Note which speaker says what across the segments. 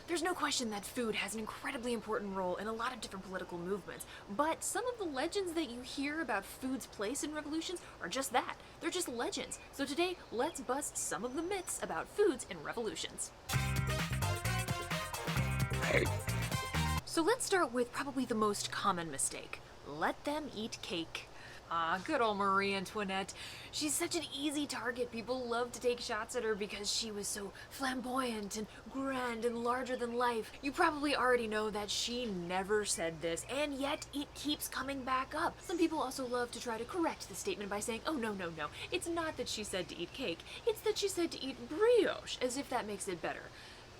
Speaker 1: There's no question that food has an incredibly important role in a lot of different political movements, but some of the legends that you hear about food's place in revolutions are just that. They're just legends. So today, let's bust some of the myths about foods in revolutions. So let's start with probably the most common mistake. Let them eat cake. Ah, good old Marie Antoinette. She's such an easy target. People love to take shots at her because she was so flamboyant and grand and larger than life. You probably already know that she never said this, and yet it keeps coming back up. Some people also love to try to correct the statement by saying, oh no, it's not that she said to eat cake, it's that she said to eat brioche, as if that makes it better.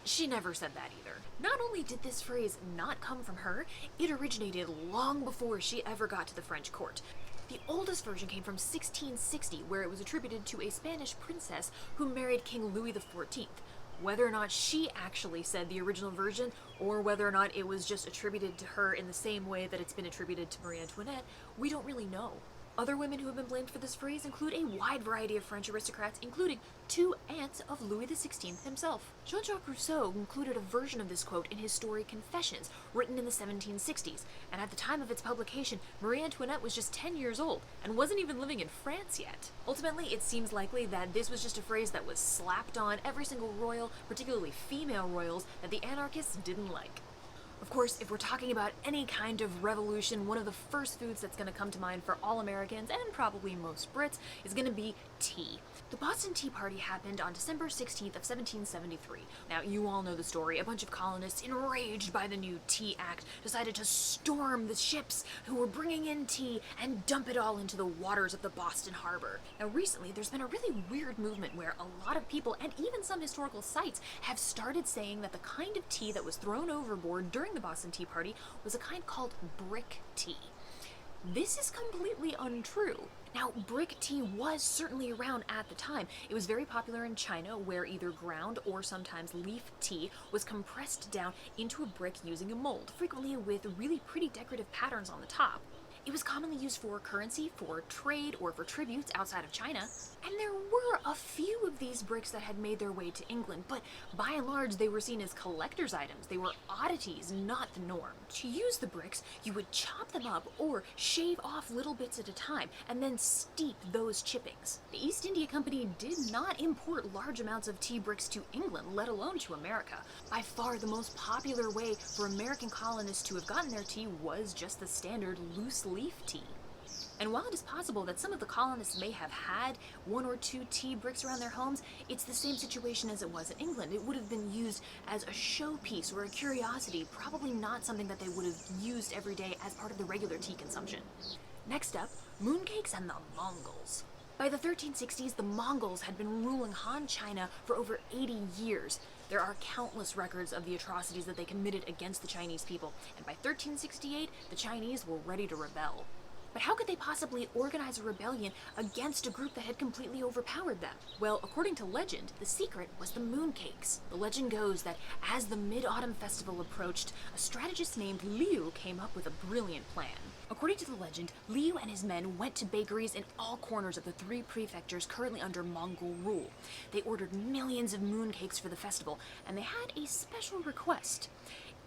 Speaker 1: She never said that either. Not only did this phrase not come from her, it originated long before she ever got to the French court. The oldest version came from 1660, where it was attributed to a Spanish princess who married King Louis XIV. Whether or not she actually said the original version, or whether or not it was just attributed to her in the same way that it's been attributed to Marie Antoinette, we don't really know. Other women who have been blamed for this phrase include a wide variety of French aristocrats, including 2 aunts of Louis XVI himself. Jean-Jacques Rousseau included a version of this quote in his story Confessions, written in the 1760s, and at the time of its publication, Marie Antoinette was just 10 years old and wasn't even living in France yet. Ultimately, it seems likely that this was just a phrase that was slapped on every single royal, particularly female royals, that the anarchists didn't like. Of course, if we're talking about any kind of revolution, one of the first foods that's going to come to mind for all Americans, and probably most Brits, is going to be tea. The Boston Tea Party happened on December 16th of 1773. Now, you all know the story. A bunch of colonists, enraged by the new Tea Act, decided to storm the ships who were bringing in tea and dump it all into the waters of the Boston Harbor. Now, recently, there's been a really weird movement where a lot of people, and even some historical sites, have started saying that the kind of tea that was thrown overboard during the Boston Tea Party was a kind called brick tea. This is completely untrue. Now, brick tea was certainly around at the time. It was very popular in China, where either ground or sometimes leaf tea was compressed down into a brick using a mold, frequently with really pretty decorative patterns on the top. It was commonly used for currency, for trade, or for tributes outside of China, and there were a few of these bricks that had made their way to England, but by and large they were seen as collector's items. They were oddities, not the norm. To use the bricks, you would chop them up or shave off little bits at a time, and then steep those chippings. The East India Company did not import large amounts of tea bricks to England, let alone to America. By far the most popular way for American colonists to have gotten their tea was just the standard loose leaf tea. And while it is possible that some of the colonists may have had 1 or 2 tea bricks around their homes, it's the same situation as it was in England. It would have been used as a showpiece or a curiosity, probably not something that they would have used every day as part of the regular tea consumption. Next up, mooncakes and the Mongols. By the 1360s, the Mongols had been ruling Han China for over 80 years. There are countless records of the atrocities that they committed against the Chinese people, and by 1368, the Chinese were ready to rebel. But how could they possibly organize a rebellion against a group that had completely overpowered them? Well, according to legend, the secret was the mooncakes. The legend goes that as the Mid-Autumn Festival approached, a strategist named Liu came up with a brilliant plan. According to the legend, Liu and his men went to bakeries in all corners of the 3 prefectures currently under Mongol rule. They ordered millions of mooncakes for the festival, and they had a special request.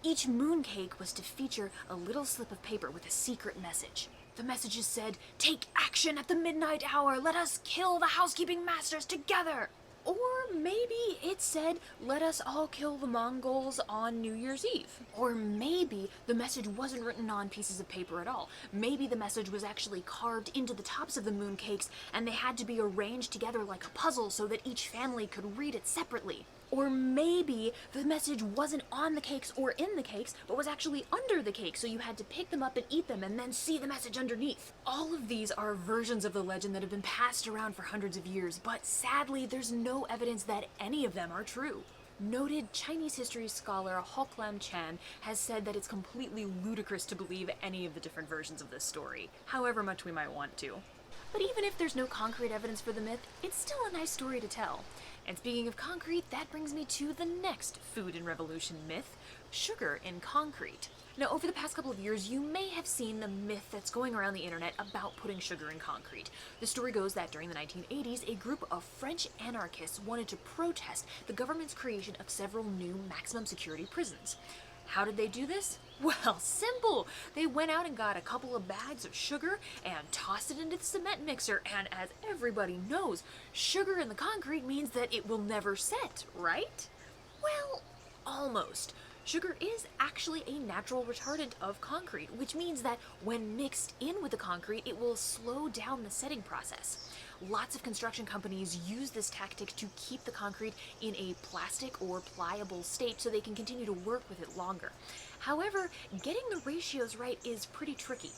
Speaker 1: Each mooncake was to feature a little slip of paper with a secret message. The messages said, "Take action at the midnight hour! Let us kill the housekeeping masters together!" Or maybe it said, "Let us all kill the Mongols on New Year's Eve." Or maybe the message wasn't written on pieces of paper at all. Maybe the message was actually carved into the tops of the mooncakes, and they had to be arranged together like a puzzle so that each family could read it separately. Or maybe the message wasn't on the cakes or in the cakes, but was actually under the cake, so you had to pick them up and eat them and then see the message underneath. All of these are versions of the legend that have been passed around for hundreds of years, but sadly there's no evidence that any of them are true. Noted Chinese history scholar Hoklam Chan has said that it's completely ludicrous to believe any of the different versions of this story, however much we might want to. But even if there's no concrete evidence for the myth, it's still a nice story to tell. And speaking of concrete, that brings me to the next food and revolution myth, sugar in concrete. Now, over the past couple of years, you may have seen the myth that's going around the internet about putting sugar in concrete. The story goes that during the 1980s, a group of French anarchists wanted to protest the government's creation of several new maximum security prisons. How did they do this? Well, simple. They went out and got a couple of bags of sugar and tossed it into the cement mixer, and as everybody knows, sugar in the concrete means that it will never set, right? Well, almost. Sugar is actually a natural retardant of concrete, which means that when mixed in with the concrete, it will slow down the setting process. Lots of construction companies use this tactic to keep the concrete in a plastic or pliable state so they can continue to work with it longer. However, getting the ratios right is pretty tricky.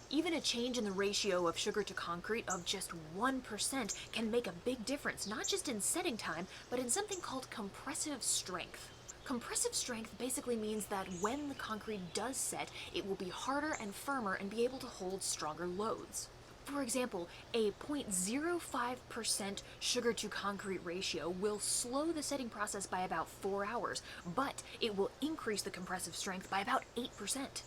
Speaker 1: Even a change in the ratio of sugar to concrete of just 1% can make a big difference, not just in setting time, but in something called compressive strength. Compressive strength basically means that when the concrete does set, it will be harder and firmer and be able to hold stronger loads. For example, a 0.05% sugar to concrete ratio will slow the setting process by about 4 hours, but it will increase the compressive strength by about 8%.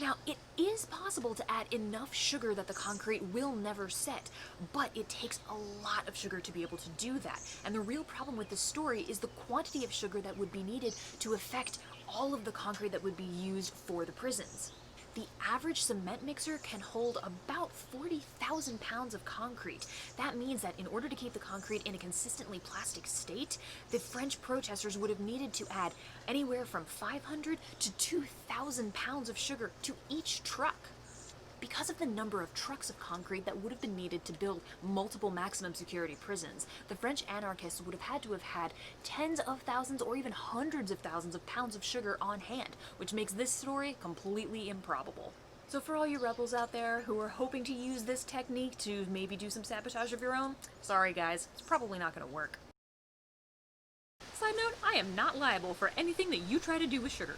Speaker 1: Now, it is possible to add enough sugar that the concrete will never set, but it takes a lot of sugar to be able to do that. And the real problem with this story is the quantity of sugar that would be needed to affect all of the concrete that would be used for the prisons. The average cement mixer can hold about 40,000 pounds of concrete. That means that in order to keep the concrete in a consistently plastic state, the French protesters would have needed to add anywhere from 500 to 2,000 pounds of sugar to each truck. Because of the number of trucks of concrete that would have been needed to build multiple maximum security prisons, the French anarchists would have had tens of thousands or even hundreds of thousands of pounds of sugar on hand, which makes this story completely improbable. So for all you rebels out there who are hoping to use this technique to maybe do some sabotage of your own, sorry guys, it's probably not going to work. Side note, I am not liable for anything that you try to do with sugar.